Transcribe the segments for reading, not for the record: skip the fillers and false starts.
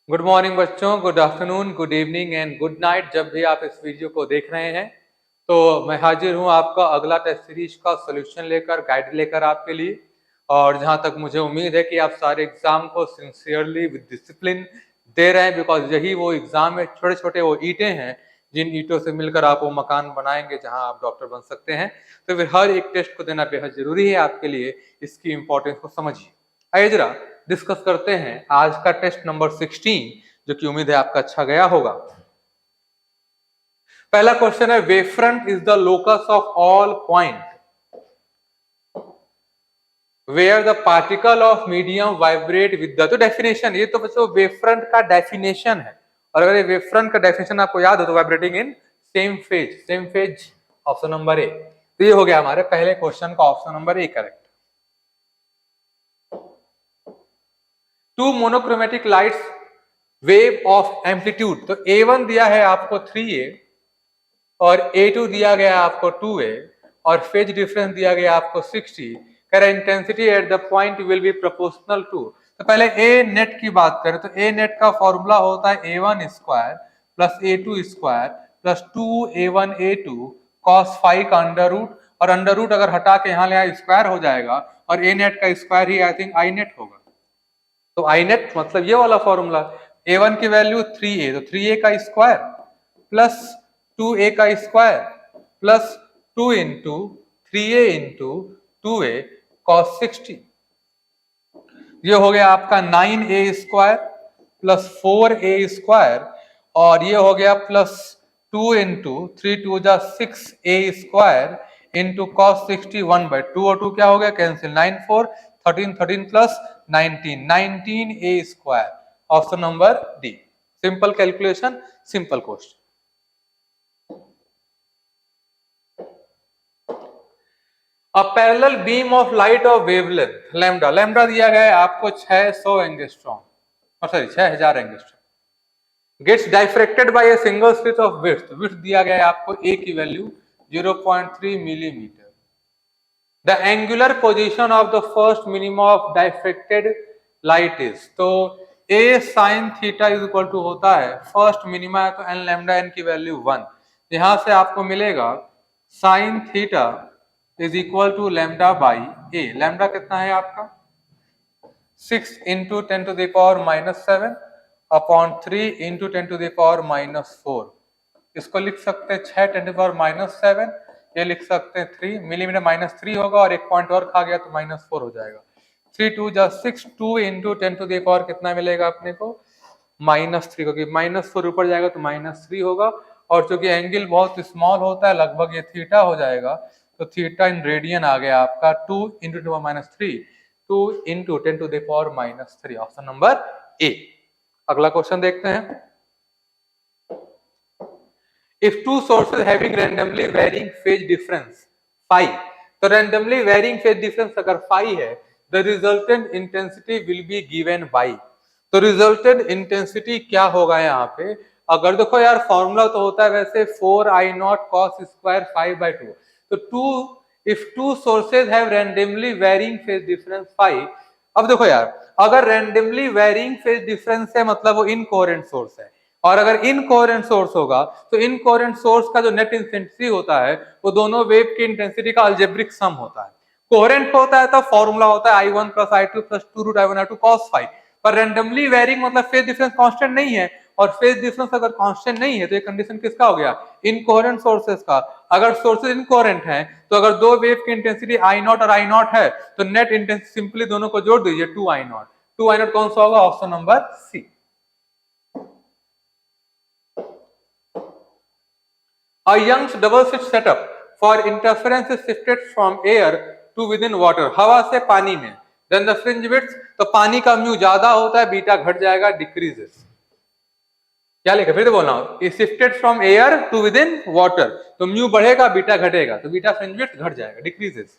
Good morning बच्चों, good afternoon, good evening and good night. जब भी आप इस वीडियो को देख रहे हैं तो मैं हाजिर हूं आपका अगला टेस्ट सीरीज का सॉल्यूशन लेकर, गाइड लेकर आपके लिए। और जहां तक मुझे उम्मीद है कि आप सारे एग्जाम को सिंसियरली विद डिसिप्लिन दे रहे हैं, बिकॉज यही वो एग्जाम है, छोटे छोटे वो ईंटें हैं जिन ईंटों से मिलकर आप वो मकान बनाएंगे जहां आप डॉक्टर बन सकते हैं। तो फिर हर एक टेस्ट को देना बेहद जरूरी है आपके लिए, इसकी इंपॉर्टेंस को समझिए। आइए जरा डिस्कस करते हैं आज का टेस्ट नंबर 16, जो कि उम्मीद है आपका अच्छा गया होगा। पहला क्वेश्चन है, wave front is the locus of all point where the particle of medium vibrate with the. तो डेफिनेशन, ये तो बच्चों वेव फ्रंट का डेफिनेशन है। और अगर ये वेव फ्रंट का डेफिनेशन आपको याद हो तो vibrating in same phase, same phase, option number A. तो ये हो गया हमारे पहले क्वेश्चन का option number A correct. Two monochromatic lights wave of amplitude, तो A1 दिया है आपको 3A और A2 दिया गया आपको 2A और फेज डिफरेंस दिया गया आपको 60। Current intensity at the point will be proportional to. तो पहले A नेट की बात करें तो A नेट का फॉर्मूला होता है A1 square plus A2 square plus 2A1 A2 cos phi का अंडर रूट, और अंडर रूट अगर हटा के यहाँ ले आए स्क्वायर हो जाएगा, और A नेट का square he I think I net होगा। तो आई नेट मतलब ये वाला फॉर्मूला, A1 की वैल्यू 3A, तो 3A का स्क्वायर प्लस 2A का square plus 2 into 3A into 2A cos 60। ये हो गया आपका 9A square plus 4A square, और ये हो गया प्लस 2 इंटू 3 2 जा 6A स्क्वायर इंटू cos 60 1/2, और 2 क्या हो गया cancel, 9 4 13 13 plus 19 19A square. Option number D, simple calculation, simple question. A parallel beam of light of wavelength lambda, lambda दिया गया है आपको 600 एंगस्ट्रॉम, और sorry 6000 angstrom, gets diffracted by a single slit of width, width दिया गया है आपको A की value 0.3 millimetre. The angular position of the first minimum of diffracted light is, तो A sin theta is equal to होता है first minima है तो n लैम्डा n की वैल्यू 1, यहां से आपको मिलेगा sin theta is equal to lambda by A। Lambda कितना है आपका 6 into 10 to the power -7 upon 3 into 10 to the power -4। इसको लिख सकते हैं 6 10 टू द पावर -7, ये लिख सकते हैं 3 मिलीमीटर, -3 होगा और एक पॉइंट और खा गया तो -4 हो जाएगा। 3 2 जा 6, 2 इंटू 10 टू द पावर कितना मिलेगा अपने को -3, क्योंकि -4 ऊपर जाएगा तो -3 होगा, और चूंकि एंगल बहुत स्मॉल होता है लगभग ये थीटा हो जाएगा, तो थीटा इन रेडियन आ गया आपका 2 into 10 -3, 2 into 10 to the power -3, option number A. अगला क्वेश्चन देखते हैं। If two sources having randomly varying phase difference phi, तो randomly varying phase difference अगर phi है, the resultant intensity will be given by, तो resultant intensity क्या होगा यहाँ पे, अगर देखो यार फॉर्मूला तो होता है वैसे 4I0 cos square phi by 2, तो if two sources have randomly varying phase difference phi, अब देखो यार अगर randomly varying phase difference है मतलब वो इनकोहेरेंट सोर्स है, और अगर इनकोहेरेंट सोर्स होगा तो इनकोहेरेंट सोर्स का जो नेट इंटेंसिटी होता है वो दोनों वेव की इंटेंसिटी का अलजेब्रिक सम होता है। कोहेरेंट होता है तो फॉर्मूला होता है I1 plus I2 plus 2 root I1 I2 cos phi, पर रैंडमली वेरिंग मतलब फेज डिफरेंस कांस्टेंट नहीं है, और फेज डिफरेंस अगर कांस्टेंट नहीं है तो ये कंडीशन किसका हो गया, इनकोहेरेंट सोर्सेस का। अगर सोर्सेज इनकोहेरेंट हैं तो अगर दो वेव की इंटेंसिटी I0 और I0 है तो नेट इंटेंसिटी सिंपली दोनों को जोड़ दीजिए 2I0। 2I0 कौन सा होगा, option number C. A Young's double shift setup for interference is shifted from air to within water, हवा से पानी में, then the fringe width, तो पानी का म्यू ज्यादा होता है बीटा घट जाएगा डिक्रीजेस। क्या लिखा फिर बोलना, is shifted from air to within water, तो म्यू बढ़ेगा बीटा घटेगा, तो बीटा फ्रिंज विड्थ घट जाएगा decreases.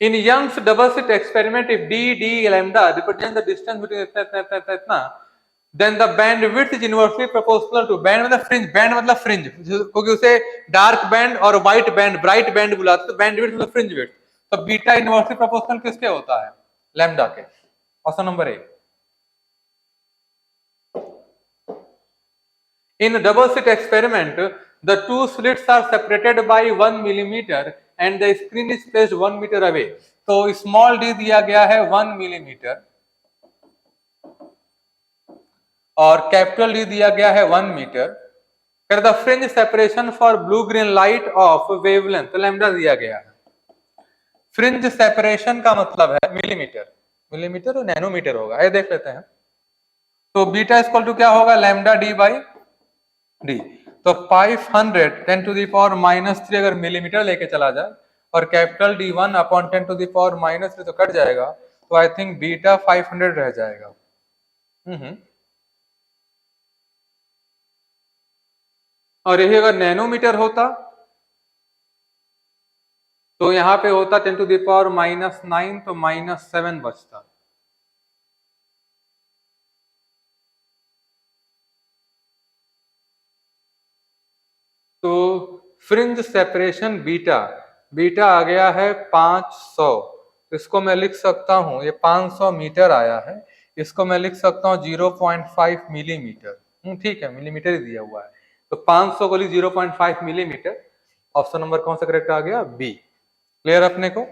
In Young's double slit experiment, if d lambda represents the distance between इतना, then the bandwidth is inversely proportional to, band मतलब fringe, band मतलब fringe, क्योंकि उसे डार्क बैंड और व्हाइट बैंड, ब्राइट बैंड बुलाते, तो बैंडविड्थ मतलब fringe width, तो बीटा इनवर्सली प्रोपोर्शनल किसके होता है, लैम्डा के। Option number A. In double slit experiment, the two slits are separated by 1 millimeter and the screen is placed 1 meter away. तो small D दिया गया है 1 मिलीमीटर और कैपिटल डी दिया गया है 1 मीटर। फिर the fringe separation for blue green light of wavelength lambda दिया गया है। फ्रिंज सेपरेशन का मतलब है मिलीमीटर, मिलीमीटर और नैनोमीटर होगा, ये देख लेते हैं। तो बीटा इक्वल टू क्या होगा, लैम्डा डी बाई डी। तो 500 10⁻³ अगर मिलीमीटर लेके चला जाए और कैपिटल डी 1 अपॉन 10⁻³ तो कट जाएगा, तो आई थिंक बीटा 500 रह जाएगा। और यही अगर नैनोमीटर होता तो यहां पे होता 10⁻⁹ तो -7 बचता। तो फ्रिंज सेपरेशन बीटा, बीटा आ गया है 500, तो इसको मैं लिख सकता हूं, ये 500 मीटर आया है, इसको मैं लिख सकता हूं 0.5 मिलीमीटर। ठीक है, मिलीमीटर ही दिया हुआ है, तो 500 को लिख 0.5 मिलीमीटर। ऑप्शन नंबर कौन सा करेक्ट आ गया, बी। क्लियर अपने को।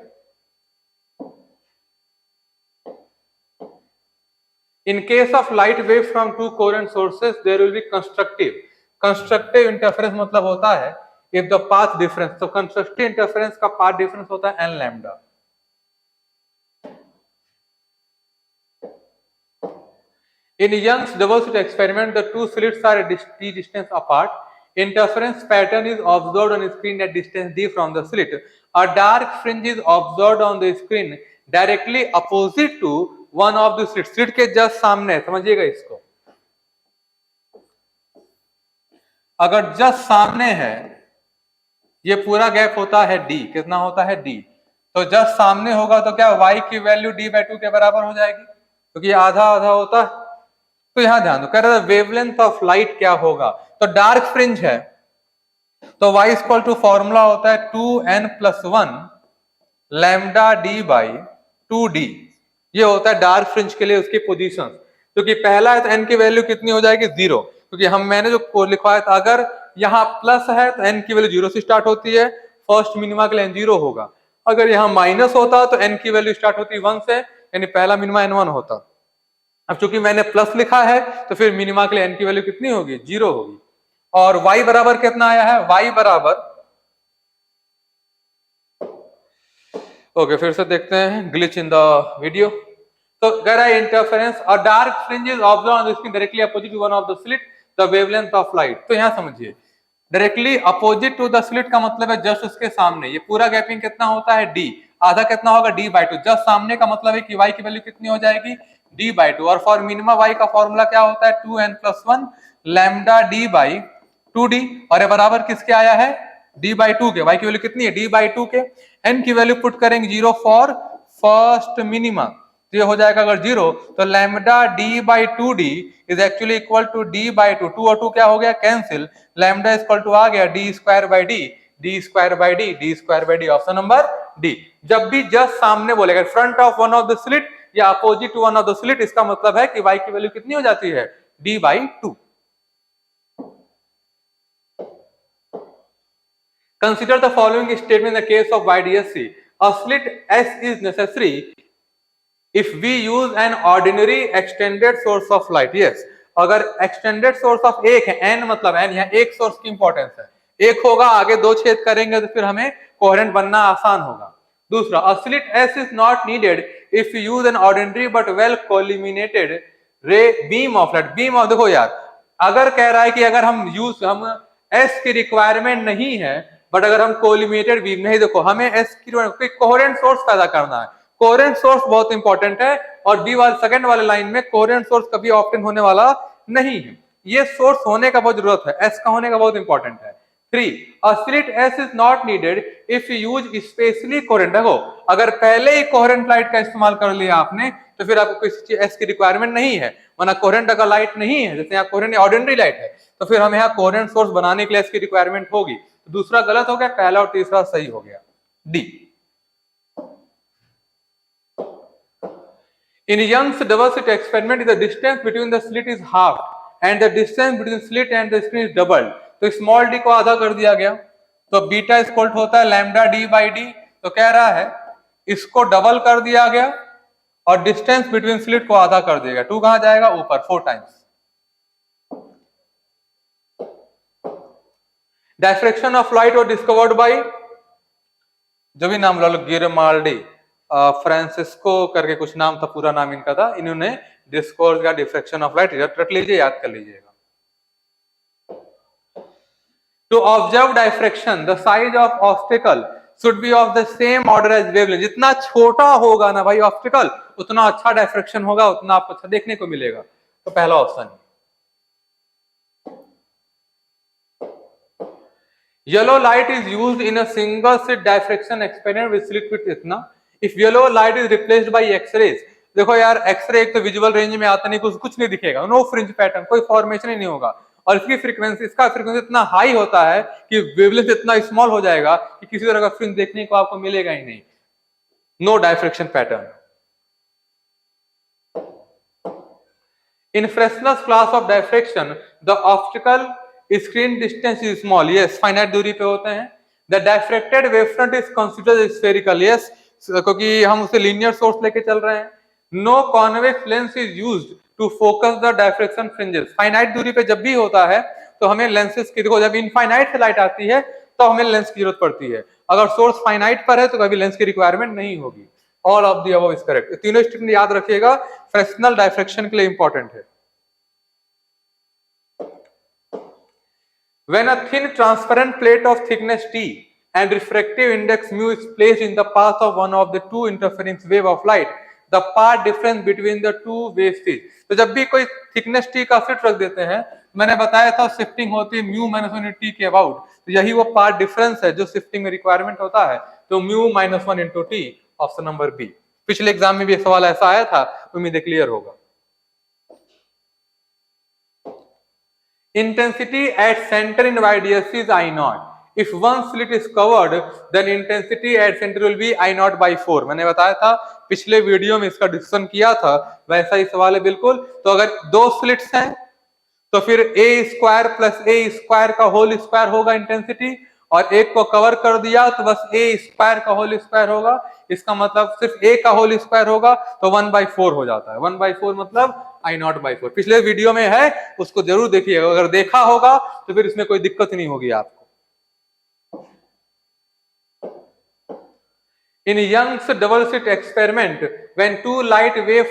In case of light wave from two coherent sources, there will be constructive. Constructive interference मतलब होता है if the path difference, तो constructive interference का path difference होता है n lambda। In Young's double slit experiment, the two slits are a d distance apart. Interference pattern is observed on screen at distance d from the slit. A dark fringe is observed on the screen directly opposite to one of the slits. Slit के just सामने, समझिएगा इसको। अगर just सामने है, ये पूरा gap होता है d, कितना होता है d, तो जस्ट सामने होगा तो क्या y की वैल्यू d/2 के बराबर हो जाएगी, क्योंकि ये आधा आधा होता है। तो यहां ध्यान दो, कह रहा है वेवलेंथ ऑफ लाइट क्या होगा, तो डार्क फ्रिंज है तो y इक्वल टू फॉर्मूला होता है 2n+1 lambda D by 2d। ये होता है डार्क फ्रिंज के लिए उसकी पोजीशन, क्योंकि पहला है तो n की वैल्यू कितनी हो जाएगी 0, क्योंकि मैंने जो लिखवाया था अगर यहाँ प्लस है तो n की वैल्यू 0 से स्टार्ट होती है, फर्स्ट मिनिमा के लिए n 0 होगा। अगर यहाँ माइनस होता तो n की वैल्यू स्टार्ट होती 1 से, यानी पहला मिनिमा n1 होता। अब चूंकि मैंने प्लस लिखा है तो फिर मिनिमा के लिए n की वैल्यू कितनी होगी, 0 होगी। और y बराबर कितना आया है, y बराबर, ओके फिर से देखते हैं, ग्लिच इन द वीडियो। तो कह रहा है इंटरफेरेंस और dark fringe is observed on the screen directly opposite to one of the slit the wavelength of light. तो यहां समझिए, directly opposite to the slit का मतलब है जस्ट उसके सामने। ये पूरा गैपिंग कितना होता है, d, आधा कितना होगा, d/2। जस्ट सामने का मतलब है कि y की वैल्यू कितनी हो जाएगी, d/2। और फॉर मिनिमा y का फॉर्मूला क्या होता है, 2n+1 lambda d by 2d। और ये बराबर किसके आया है, d/2 के। y की वैल्यू कितनी है, d/2 के। n की वैल्यू पुट करेंगे 0 फॉर फर्स्ट मिनिमा, तो ये हो जाएगा अगर 0 तो lambda d/2d is actually equal to d/2। 2 और 2 क्या हो गया, कैंसिल। लैम्डा इक्वल टू आ गया d²/d, d²/d, d²/d। Option number D. जब भी जस्ट सामने बोलेगा, front of one of the slit या opposite to one of the slit, इसका मतलब है कि y की वैल्यू कितनी हो जाती है, d/2। Consider the following statement in the case of YDSC. A slit S is necessary if we use an ordinary extended source of light. Yes, अगर extended source of एक है, n मतलब n, यहाँ एक सोर्स की importance है, एक होगा, आगे दो छेद करेंगे तो फिर हमें कोहेरेंट बनना आसान होगा। दूसरा, a slit S is not needed if we use an ordinary but well collimated ray beam of light. Beam of, देखो यार, अगर कह रहा है कि अगर हम S की रिक्वायरमेंट नहीं है बट अगर हम कोलिमेटेड बीम, नहीं, देखो हमें एस की कोहेरेंट सोर्स पैदा करना है। कोहेरेंट सोर्स बहुत इंपॉर्टेंट है और बी वाले सेकंड वाले लाइन में कोहेरेंट सोर्स कभी ऑप्टेन होने वाला नहीं है। ये सोर्स होने का बहुत जरूरत है, एस का होने का बहुत इंपॉर्टेंट है। 3, a slit S is not needed if you use spatially coherent। देखो अगर पहले ही कोहेरेंट लाइट का इस्तेमाल कर लिया आपने तो फिर आपको किसी एस की रिक्वायरमेंट नहीं है, वरना कोहेरेंट अगर लाइट नहीं है, जैसे यहाँ कोहेरेंट ऑर्डिनरी लाइट है, तो फिर हमें यहाँ कोहेरेंट सोर्स बनाने के लिए एस की रिक्वायरमेंट होगी। तो दूसरा गलत हो गया, पहला और तीसरा सही हो गया, D. In Young's double slit experiment, the distance between the slit is half and the distance between slit and the screen is doubled. तो स्मॉल डी को आधा कर दिया गया, तो बीटा इक्वल होता है लैम्डा डी बाई डी। तो कह रहा है इसको डबल कर दिया गया और डिस्टेंस बिटवीन स्लिट को आधा कर दिया गया। 2 कहां जाएगा? ऊपर, 4 times. Diffraction of light was discovered by, जो भी नाम लो, गिरमाल्डी, फ्रांसिस्को करके कुछ नाम था, पूरा नाम इनका था। इन्होंने डिस्कवर किया डिफ्रेक्शन ऑफ लाइट। रट लीजिए, याद कर लीजिएगा। To observe diffraction the size of obstacle should be of the same order as wavelength. जितना छोटा होगा ना भाई ऑब्स्टिकल, उतना अच्छा डायफ्रेक्शन होगा, उतना आपको अच्छा देखने को मिलेगा। तो पहला option. Yellow light is used in a single slit diffraction experiment with slit width इतना। If yellow light is replaced by X-rays, देखो यार एक्सरे एक तो विजुअल रेंज में आता नहीं, कुछ नहीं दिखेगा, नो फ्रिंज पैटर्न, कोई फॉर्मेशन ही नहीं होगा, और इसकी फ्रीक्वेंसी, इसका फ्रीक्वेंसी इतना हाई होता है कि वेवलेंथ इतना स्मॉल हो जाएगा कि किसी तरह का फ्रिंज देखने को आपको मिलेगा ही नहीं, no diffraction pattern. In Fresnel's class of diffraction, the optical screen distance is small. Yes, finite दूरी पे होते हैं। The diffracted wavefront is considered spherical. Yes, क्योंकि हम उसे linear source लेके चल रहे हैं। No convex lens is used to focus the diffraction fringes. Finite दूरी पे जब भी होता है तो हमें lenses की, देखो जब infinite से लाइट आती है तो हमें लेंस की जरूरत पड़ती है। अगर सोर्स फाइनाइट पर है तो कभी लेंस की रिक्वायरमेंट नहीं होगी। All of the above is correct. तीनों स्टेटमेंट याद रखिएगा, फ्रेस्नेल डायफ्रेक्शन के लिए इंपॉर्टेंट है। When a thin transparent plate of thickness t and refractive index mu is placed in the path of one of the two interfering wave of light, the path difference between the two waves is। तो जब भी कोई thickness t का slit रख देते हैं, मैंने बताया था शिफ्टिंग होती है म्यू माइनस 1 टी के अबाउट, तो यही वो पार्ट डिफरेंस है जो शिफ्टिंग में रिक्वायरमेंट होता है। तो mu minus 1 into T, option number B. पिछले एग्जाम में भी एक सवाल ऐसा आया था, उम्मीद है क्लियर होगा। Intensity at center in YDS is I naught. If one slit is covered, then intensity at center will be I naught by 4। मैंने बताया था पिछले वीडियो में, इसका डिस्कशन किया था, वैसा ही सवाल है बिल्कुल। तो अगर दो स्लिट्स हैं तो फिर a square plus a square का होल स्क्वायर होगा इंटेंसिटी, और एक को कवर कर दिया तो बस a स्क्वायर का होल स्क्वायर होगा। इसका मतलब सिर्फ a का होल स्क्वायर होगा तो 1/4 हो जाता है। 1/4 मतलब I naught by 4। पिछले वीडियो में है, उसको जरूर देखिएगा, अगर देखा होगा तो फिर इसमें कोई दिक्कत नहीं होगी आपको। In Young's double slit experiment, when two light waves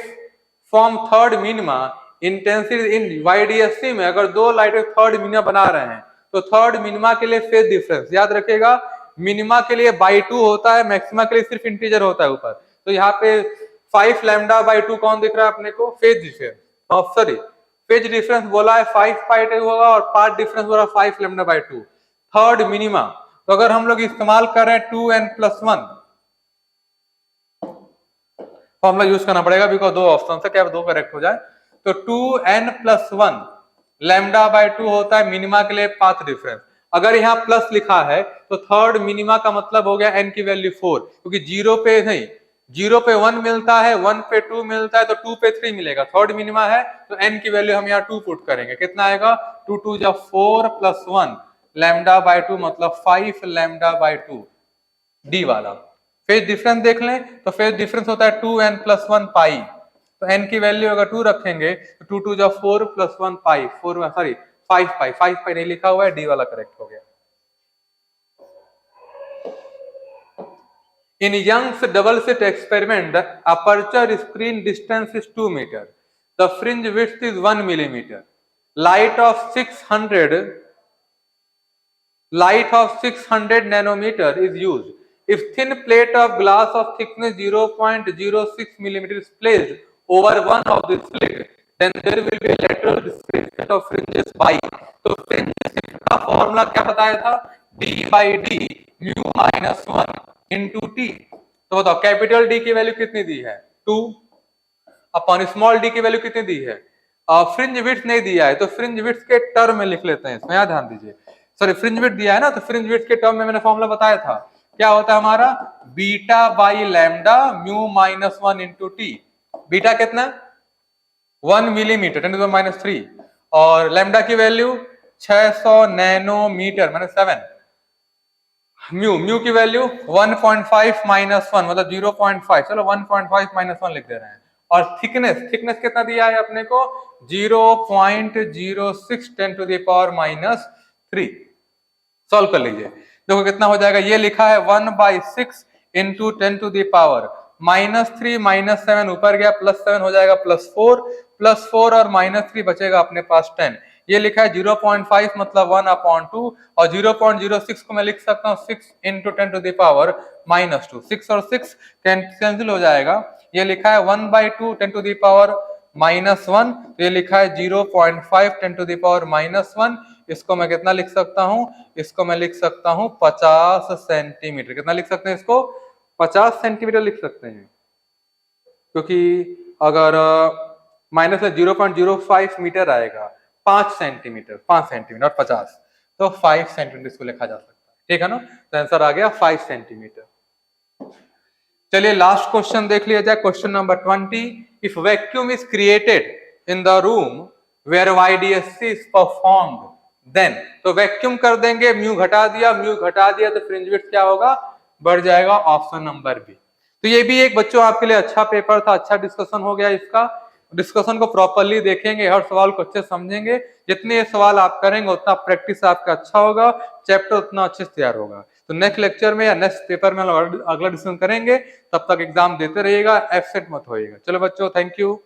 form third minima, intensity in YDSC में अगर दो लाइट थर्ड मिनिमा बना रहे हैं तो थर्ड मिनिमा के लिए फेज डिफरेंस याद रखिएगा। मिनिमा के लिए बाई 2 होता है, मैक्सिमा के लिए सिर्फ इंटीजर होता है ऊपर। तो यहाँ पे 5 लैम्डा बाई 2 कौन दिख रहा है अपने को? Phase difference, sorry phase difference बोला है 5/2 होगा और पाथ डिफरेंस बोला 5 लैम्डा बाई 2, थर्ड मिनिमा। तो अगर हम लोग इस्तेमाल कर रहे हैं 2n+1 फॉर्मूला यूज करना पड़ेगा, बिकॉज दो ऑप्शन से क्या दो करेक्ट हो जाए। तो 2n+1 लैम्डा बाई 2 होता है मिनिमा के लिए पाथ डिफरेंस। अगर यहाँ प्लस लिखा है तो थर्ड मिनिमा का मतलब हो गया n की वैल्यू 4, क्योंकि 0 पे नहीं, 0 पे 1 मिलता है, 1 पे 2 मिलता है, तो 2 पे 3 मिलेगा। थर्ड मिनिमा है तो n की वैल्यू हम यहाँ 2 पुट करेंगे, कितना आएगा? 2 2 जा 4 + 1 लैम्डा बाई 2 मतलब 5 लैम्डा बाई 2 डी वाला। फेज डिफरेंस देख लें तो फेज डिफरेंस होता है 2n+1 पाई, तो n की वैल्यू अगर 2 रखेंगे तो 2 2 जा 4 + 1 पाई, 4 सॉरी 5 पाई नहीं लिखा हुआ है, डी वाला करेक्ट हो गया। In Young's double slit experiment, the aperture screen distance is 2 meters. The fringe width is 1 millimeter. Light of 600 nanometer is used. If thin plate of glass of thickness 0.06 millimeter is placed over one of the slit, then there will be a lateral displacement of fringes by। तो fringe shift का formula क्या बताया था? d/d mu minus 1 into t। तो बताओ capital D की value कितनी दी है? 2 अपॉन स्मॉल d की वैल्यू कितनी दी है? फ्रिंज विड्थ नहीं दिया है तो फ्रिंज विड्थ के टर्म में लिख लेते हैं, इसमें याद ध्यान दीजिए। सॉरी फ्रिंज विड्थ दिया है ना, तो फ्रिंज विड्थ के टर्म में मैंने फॉर्मूला बताया था, क्या होता है हमारा? Beta by lambda mu minus 1 into T. Beta कितना 1 मिलीमीटर 10⁻³ और लैम्डा की वैल्यू 600 नैनोमीटर माइनस 7। म्यू की वैल्यू 1.5 -1 मतलब 0.5, चलो 1.5 -1 लिख दे रहे हैं। और थिकनेस कितना दिया है अपने को 0.06 10⁻³ सॉल्व कर लीजिए। देखो कितना हो जाएगा, ये लिखा है 1/6 इंटू 10⁻³ -3 -7 ऊपर गया +7 हो जाएगा +4 और -3 बचेगा अपने पास 10। ये लिखा है 0.5 मतलब 1/2 और 0.06 को मैं लिख सकता हूँ 6 इंटू 10⁻²। 6 और 6 कैंसिल हो जाएगा। ये लिखा है 1/2 10⁻⁻1 तो ये लिखा है 0.5 10⁻⁻1। इसको मैं कितना लिख सकता हूँ, इसको मैं लिख सकता हूँ 50 सेंटीमीटर। कितना लिख सकते हैं इसको 50 सेंटीमीटर लिख सकते हैं, क्योंकि अगर माइनस में 0.05 मीटर आएगा 5 सेंटीमीटर और 50 तो 5 सेंटीमीटर इसको लिखा जा सकता है, ठीक है ना। तो आंसर आ गया 5 सेंटीमीटर। चलिए लास्ट क्वेश्चन देख लिया जाए, question number 20। If vacuum is created in the room where YDSC is performed then, तो वैक्यूम कर देंगे, म्यू घटा दिया तो फ्रिंज विड्थ क्या होगा, बढ़ जाएगा, ऑप्शन नंबर बी। तो ये भी एक बच्चों आपके लिए अच्छा पेपर था, अच्छा डिस्कशन हो गया। इसका डिस्कशन को प्रॉपरली देखेंगे, हर सवाल को अच्छे समझेंगे, जितने ये सवाल आप करेंगे उतना प्रैक्टिस आपका अच्छा होगा, चैप्टर उतना अच्छे से तैयार होगा। तो नेक्स्ट लेक्चर में या नेक्स्ट पेपर में अगला डिस्कशन करेंगे, तब तक एग्जाम देते रहिएगा, एब्सेंट मत होइएगा। चलो बच्चों, थैंक यू।